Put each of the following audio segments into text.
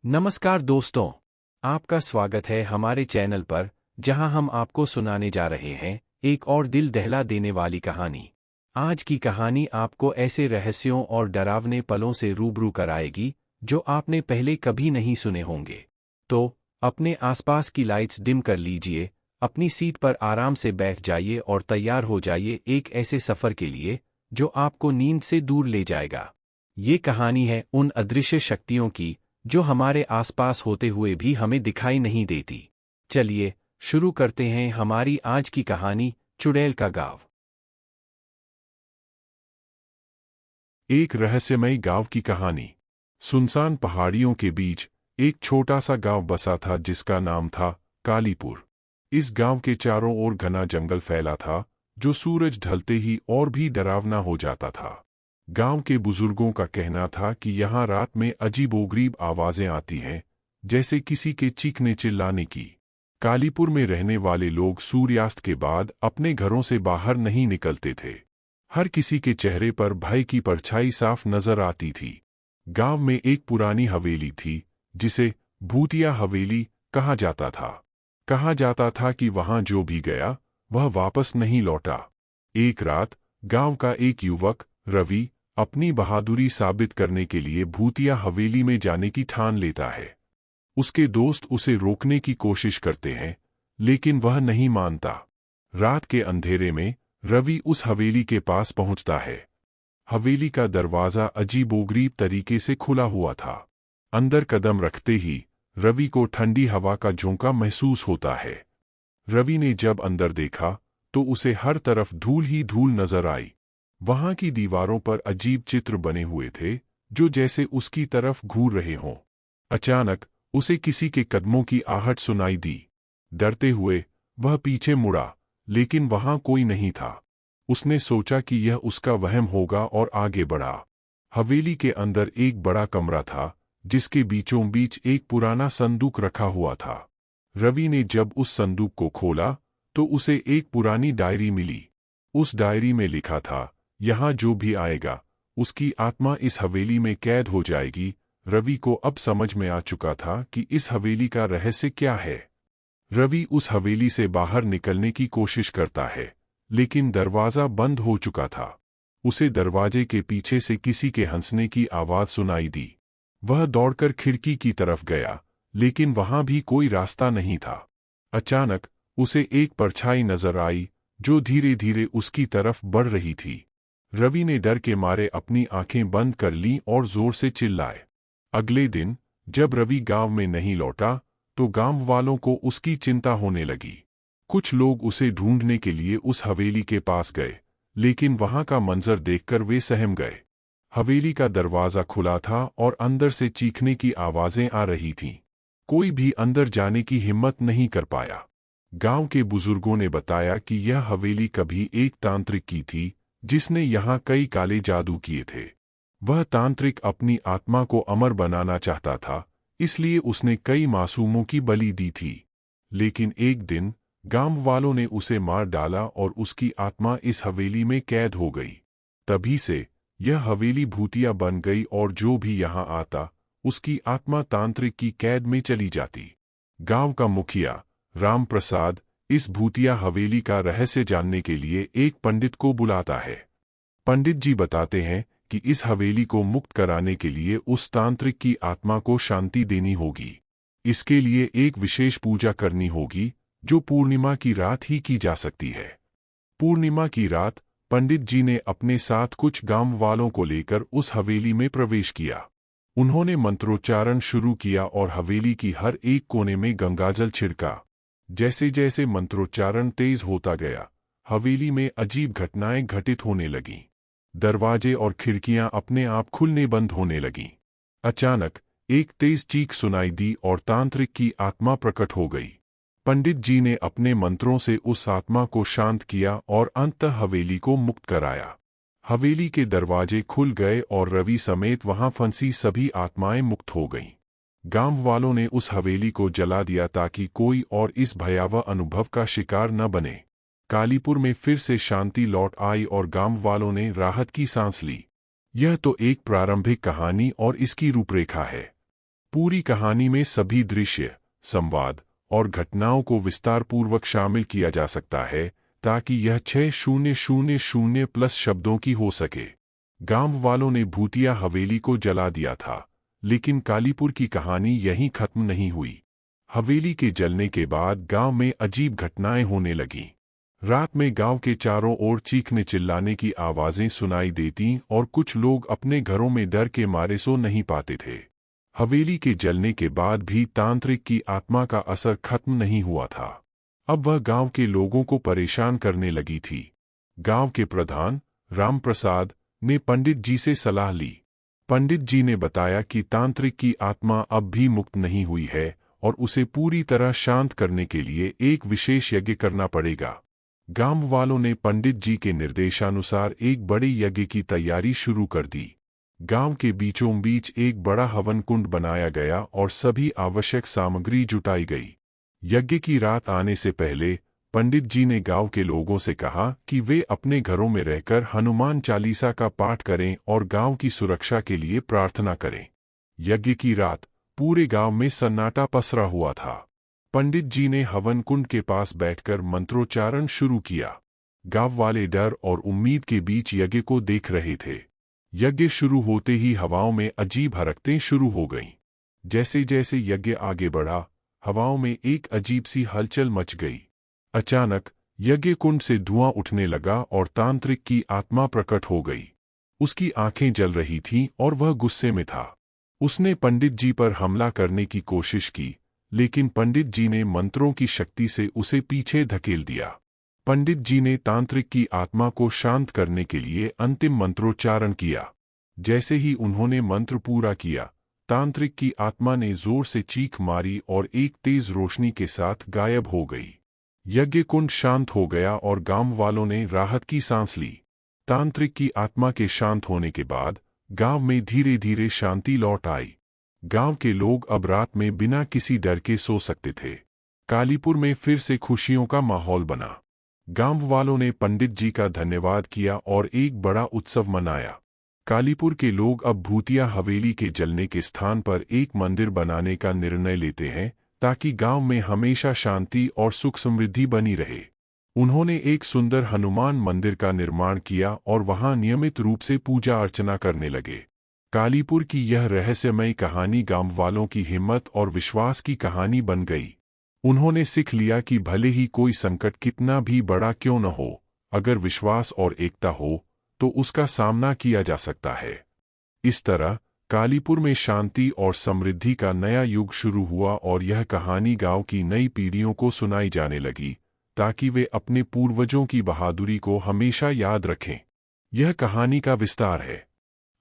नमस्कार दोस्तों, आपका स्वागत है हमारे चैनल पर, जहां हम आपको सुनाने जा रहे हैं एक और दिल दहला देने वाली कहानी। आज की कहानी आपको ऐसे रहस्यों और डरावने पलों से रूबरू कराएगी जो आपने पहले कभी नहीं सुने होंगे। तो अपने आसपास की लाइट्स डिम कर लीजिए, अपनी सीट पर आराम से बैठ जाइए और तैयार हो जाइए एक ऐसे सफ़र के लिए जो आपको नींद से दूर ले जाएगा। ये कहानी है उन अदृश्य शक्तियों की जो हमारे आसपास होते हुए भी हमें दिखाई नहीं देती। चलिए शुरू करते हैं हमारी आज की कहानी, चुड़ैल का गाँव। एक रहस्यमयी गांव की कहानी। सुनसान पहाड़ियों के बीच एक छोटा सा गांव बसा था जिसका नाम था कालीपुर। इस गांव के चारों ओर घना जंगल फैला था जो सूरज ढलते ही और भी डरावना हो जाता था। गांव के बुजुर्गों का कहना था कि यहाँ रात में अजीबोगरीब आवाजें आती हैं, जैसे किसी के चीखने चिल्लाने की। कालीपुर में रहने वाले लोग सूर्यास्त के बाद अपने घरों से बाहर नहीं निकलते थे। हर किसी के चेहरे पर भय की परछाई साफ नजर आती थी। गांव में एक पुरानी हवेली थी जिसे भूतिया हवेली कहा जाता था। कहा जाता था कि वहां जो भी गया वह वापस नहीं लौटा। एक रात गांव का एक युवक रवि अपनी बहादुरी साबित करने के लिए भूतिया हवेली में जाने की ठान लेता है। उसके दोस्त उसे रोकने की कोशिश करते हैं, लेकिन वह नहीं मानता। रात के अंधेरे में रवि उस हवेली के पास पहुंचता है। हवेली का दरवाजा अजीबोगरीब तरीके से खुला हुआ था। अंदर कदम रखते ही रवि को ठंडी हवा का झोंका महसूस होता है। रवि ने जब अंदर देखा तो उसे हर तरफ धूल ही धूल नजर आई। वहां की दीवारों पर अजीब चित्र बने हुए थे जो जैसे उसकी तरफ घूर रहे हों। अचानक उसे किसी के कदमों की आहट सुनाई दी। डरते हुए वह पीछे मुड़ा, लेकिन वहां कोई नहीं था। उसने सोचा कि यह उसका वहम होगा और आगे बढ़ा। हवेली के अंदर एक बड़ा कमरा था जिसके बीचों बीच एक पुराना संदूक रखा हुआ था। रवि ने जब उस संदूक को खोला तो उसे एक पुरानी डायरी मिली। उस डायरी में लिखा था, यहाँ जो भी आएगा उसकी आत्मा इस हवेली में कैद हो जाएगी। रवि को अब समझ में आ चुका था कि इस हवेली का रहस्य क्या है। रवि उस हवेली से बाहर निकलने की कोशिश करता है, लेकिन दरवाजा बंद हो चुका था। उसे दरवाजे के पीछे से किसी के हंसने की आवाज सुनाई दी। वह दौड़कर खिड़की की तरफ गया, लेकिन वहां भी कोई रास्ता नहीं था। अचानक उसे एक परछाई नजर आई जो धीरे धीरे उसकी तरफ बढ़ रही थी। रवि ने डर के मारे अपनी आंखें बंद कर लीं और जोर से चिल्लाए। अगले दिन जब रवि गांव में नहीं लौटा तो गांव वालों को उसकी चिंता होने लगी। कुछ लोग उसे ढूंढने के लिए उस हवेली के पास गए, लेकिन वहां का मंजर देखकर वे सहम गए। हवेली का दरवाजा खुला था और अंदर से चीखने की आवाजें आ रही थीं। कोई भी अंदर जाने की हिम्मत नहीं कर पाया। गांव के बुजुर्गों ने बताया कि यह हवेली कभी एक तांत्रिक की थी जिसने यहाँ कई काले जादू किए थे। वह तांत्रिक अपनी आत्मा को अमर बनाना चाहता था, इसलिए उसने कई मासूमों की बलि दी थी। लेकिन एक दिन गांव वालों ने उसे मार डाला और उसकी आत्मा इस हवेली में कैद हो गई। तभी से यह हवेली भूतिया बन गई और जो भी यहाँ आता उसकी आत्मा तांत्रिक की कैद में चली जाती। गांव का मुखिया राम प्रसाद इस भूतिया हवेली का रहस्य जानने के लिए एक पंडित को बुलाता है। पंडित जी बताते हैं कि इस हवेली को मुक्त कराने के लिए उस तांत्रिक की आत्मा को शांति देनी होगी। इसके लिए एक विशेष पूजा करनी होगी जो पूर्णिमा की रात ही की जा सकती है। पूर्णिमा की रात पंडित जी ने अपने साथ कुछ गांव वालों को लेकर उस हवेली में प्रवेश किया। उन्होंने मंत्रोच्चारण शुरू किया और हवेली की हर एक कोने में गंगाजल छिड़का। जैसे जैसे मंत्रोच्चारण तेज होता गया, हवेली में अजीब घटनाएं घटित होने लगीं। दरवाजे और खिड़कियां अपने आप खुलने बंद होने लगीं। अचानक एक तेज चीख सुनाई दी और तांत्रिक की आत्मा प्रकट हो गई। पंडित जी ने अपने मंत्रों से उस आत्मा को शांत किया और अंततः हवेली को मुक्त कराया। हवेली के दरवाजे खुल गए और रवि समेत वहां फंसी सभी आत्माएं मुक्त हो गईं। गांव वालों ने उस हवेली को जला दिया ताकि कोई और इस भयावह अनुभव का शिकार न बने। कालीपुर में फिर से शांति लौट आई और गांव वालों ने राहत की सांस ली। यह तो एक प्रारंभिक कहानी और इसकी रूपरेखा है। पूरी कहानी में सभी दृश्य, संवाद और घटनाओं को विस्तारपूर्वक शामिल किया जा सकता है ताकि यह 6000 प्लस शब्दों की हो सके। गांव वालों ने भूतिया हवेली को जला दिया था, लेकिन कालीपुर की कहानी यहीं खत्म नहीं हुई। हवेली के जलने के बाद गांव में अजीब घटनाएं होने लगीं। रात में गांव के चारों ओर चीखने चिल्लाने की आवाजें सुनाई देती और कुछ लोग अपने घरों में डर के मारे सो नहीं पाते थे। हवेली के जलने के बाद भी तांत्रिक की आत्मा का असर खत्म नहीं हुआ था। अब वह गांव के लोगों को परेशान करने लगी थी। गांव के प्रधान राम प्रसाद ने पंडित जी से सलाह ली। पंडित जी ने बताया कि तांत्रिक की आत्मा अब भी मुक्त नहीं हुई है और उसे पूरी तरह शांत करने के लिए एक विशेष यज्ञ करना पड़ेगा। गांव वालों ने पंडित जी के निर्देशानुसार एक बड़े यज्ञ की तैयारी शुरू कर दी। गांव के बीचों बीच एक बड़ा हवन कुंड बनाया गया और सभी आवश्यक सामग्री जुटाई गई। यज्ञ की रात आने से पहले पंडित जी ने गांव के लोगों से कहा कि वे अपने घरों में रहकर हनुमान चालीसा का पाठ करें और गांव की सुरक्षा के लिए प्रार्थना करें। यज्ञ की रात पूरे गांव में सन्नाटा पसरा हुआ था। पंडित जी ने हवन कुंड के पास बैठकर मंत्रोच्चारण शुरू किया। गांव वाले डर और उम्मीद के बीच यज्ञ को देख रहे थे। यज्ञ शुरू होते ही हवाओं में अजीब हरकतें शुरू हो गईं। जैसे जैसे यज्ञ आगे बढ़ा, हवाओं में एक अजीब सी हलचल मच गई। अचानक यज्ञ कुंड से धुआं उठने लगा और तांत्रिक की आत्मा प्रकट हो गई। उसकी आंखें जल रही थीं और वह गुस्से में था। उसने पंडित जी पर हमला करने की कोशिश की, लेकिन पंडित जी ने मंत्रों की शक्ति से उसे पीछे धकेल दिया। पंडित जी ने तांत्रिक की आत्मा को शांत करने के लिए अंतिम मंत्रोच्चारण किया। जैसे ही उन्होंने मंत्र पूरा किया, तांत्रिक की आत्मा ने जोर से चीख मारी और एक तेज रोशनी के साथ गायब हो गई। यज्ञ कुंड शांत हो गया और गांव वालों ने राहत की सांस ली। तांत्रिक की आत्मा के शांत होने के बाद गांव में धीरे धीरे शांति लौट आई। गांव के लोग अब रात में बिना किसी डर के सो सकते थे। कालीपुर में फिर से खुशियों का माहौल बना। गांव वालों ने पंडित जी का धन्यवाद किया और एक बड़ा उत्सव मनाया। कालीपुर के लोग अब भूतिया हवेली के जलने के स्थान पर एक मंदिर बनाने का निर्णय लेते हैं ताकि गांव में हमेशा शांति और सुख समृद्धि बनी रहे। उन्होंने एक सुंदर हनुमान मंदिर का निर्माण किया और वहां नियमित रूप से पूजा अर्चना करने लगे। कालीपुर की यह रहस्यमयी कहानी गांव वालों की हिम्मत और विश्वास की कहानी बन गई। उन्होंने सीख लिया कि भले ही कोई संकट कितना भी बड़ा क्यों न हो, अगर विश्वास और एकता हो तो उसका सामना किया जा सकता है। इस तरह कालीपुर में शांति और समृद्धि का नया युग शुरू हुआ और यह कहानी गांव की नई पीढ़ियों को सुनाई जाने लगी ताकि वे अपने पूर्वजों की बहादुरी को हमेशा याद रखें। यह कहानी का विस्तार है।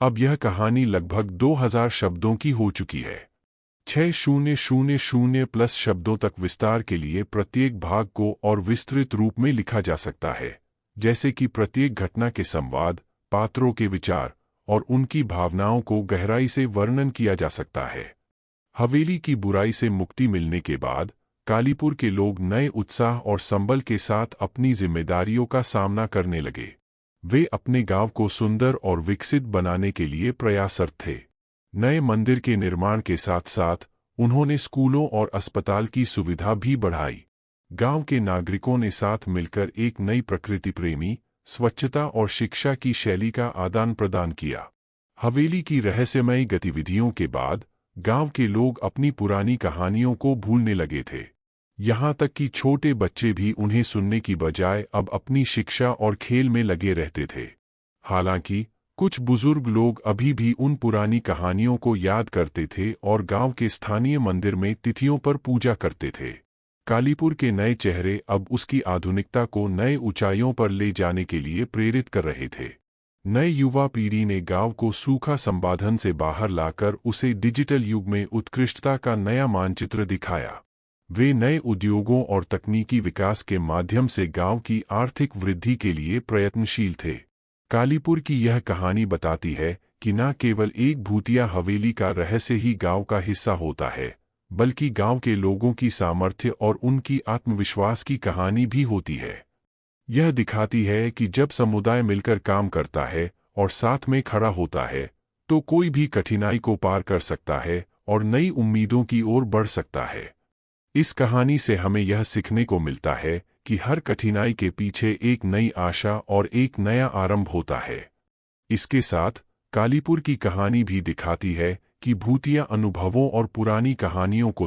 अब यह कहानी लगभग 2000 शब्दों की हो चुकी है। 6000 प्लस शब्दों तक विस्तार के लिए प्रत्येक भाग को और विस्तृत रूप में लिखा जा सकता है, जैसे कि प्रत्येक घटना के संवाद, पात्रों के विचार और उनकी भावनाओं को गहराई से वर्णन किया जा सकता है। हवेली की बुराई से मुक्ति मिलने के बाद कालीपुर के लोग नए उत्साह और संबल के साथ अपनी जिम्मेदारियों का सामना करने लगे। वे अपने गांव को सुंदर और विकसित बनाने के लिए प्रयासरत थे। नए मंदिर के निर्माण के साथ साथ उन्होंने स्कूलों और अस्पताल की सुविधा भी बढ़ाई। गांव के नागरिकों ने साथ मिलकर एक नई प्रकृति प्रेमी, स्वच्छता और शिक्षा की शैली का आदान प्रदान किया। हवेली की रहस्यमयी गतिविधियों के बाद गांव के लोग अपनी पुरानी कहानियों को भूलने लगे थे। यहाँ तक कि छोटे बच्चे भी उन्हें सुनने की बजाय अब अपनी शिक्षा और खेल में लगे रहते थे। हालांकि कुछ बुजुर्ग लोग अभी भी उन पुरानी कहानियों को याद करते थे और गांव के स्थानीय मंदिर में तिथियों पर पूजा करते थे। कालीपुर के नए चेहरे अब उसकी आधुनिकता को नए ऊंचाइयों पर ले जाने के लिए प्रेरित कर रहे थे। नए युवा पीढ़ी ने गांव को सूखा संबाधन से बाहर लाकर उसे डिजिटल युग में उत्कृष्टता का नया मानचित्र दिखाया। वे नए उद्योगों और तकनीकी विकास के माध्यम से गांव की आर्थिक वृद्धि के लिए प्रयत्नशील थे। कालीपुर की यह कहानी बताती है कि न केवल एक भूतिया हवेली का रहस्य ही गांव का हिस्सा होता है, बल्कि गांव के लोगों की सामर्थ्य और उनकी आत्मविश्वास की कहानी भी होती है। यह दिखाती है कि जब समुदाय मिलकर काम करता है और साथ में खड़ा होता है, तो कोई भी कठिनाई को पार कर सकता है और नई उम्मीदों की ओर बढ़ सकता है। इस कहानी से हमें यह सीखने को मिलता है कि हर कठिनाई के पीछे एक नई आशा और एक नया आरंभ होता है। इसके साथ कालीपुर की कहानी भी दिखाती है कि भूतिया अनुभवों और पुरानी कहानियों को